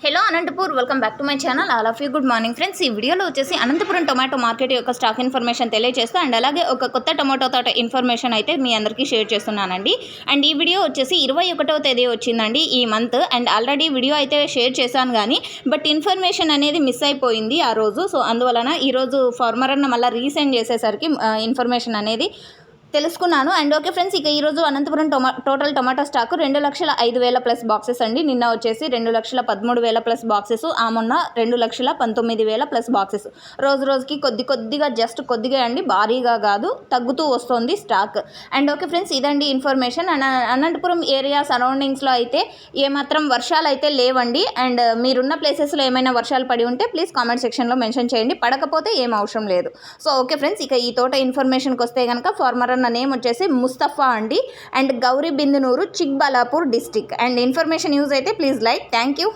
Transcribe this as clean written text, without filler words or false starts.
Hello Anantapur, welcome back to my channel. All of you good morning friends. ఈ వీడియోలో వచ్చేసి Anantapuram tomato market యొక్క stock information తెలియజేస్తూ and అలాగే ఒక కొత్త టొమాటో తోట ఇన్ఫర్మేషన్ అయితే మీ అందరికీ షేర్ చేస్తున్నానండి. అండ్ ఈ వీడియో వచ్చేసి 21వ తేదీ వచ్చిందండి ఈ మంత్. అండ్ ఆల్రెడీ వీడియో అయితే షేర్ చేశాను కానీ బట్ ఇన్ఫర్మేషన్ అనేది మిస్ అయిపోయింది ఆ రోజు. సో అందువలన ఈరోజు ఫార్మర్ అన్న మళ్ళీ రీసెండ్ చేసేసరికి ఇన్ఫర్మేషన్ అనేది తెలుసుకున్నాను. అండ్ ఓకే ఫ్రెండ్స్, ఇక ఈరోజు Anantapuram total tomato stock 2,05,000 plus boxes అండి. నిన్న వచ్చేసి 2,13,000 ప్లస్ బాక్సెస్, ఆ మొన్న 2,19,000 ప్లస్ బాక్సెస్. రోజుకి కొద్దిగా జస్ట్ కొద్దిగా అండి, భారీగా కాదు, తగ్గుతూ వస్తుంది స్టాక్. అండ్ ఓకే ఫ్రెండ్స్, ఇదండి ఇన్ఫర్మేషన్. అండ్ అనంతపురం ఏరియా సరౌండింగ్స్లో అయితే ఏమాత్రం వర్షాలు అయితే లేవండి. అండ్ మీరున్న ప్లేసెస్లో ఏమైనా వర్షాలు పడి ఉంటే ప్లీజ్ కామెంట్ సెక్షన్లో మెన్షన్ చేయండి. పడకపోతే ఏం అవసరం లేదు. సో ఓకే ఫ్రెండ్స్, ఇక ఈ తోట ఇన్ఫర్మేషన్కి వస్తే కనుక ఫార్మర్ అన్న నేమ్ వచ్చేసి ముస్తఫా అండి. And Gauribidanur, Chikballapur district. And information use అయితే ప్లీజ్ లైక్. Thank you.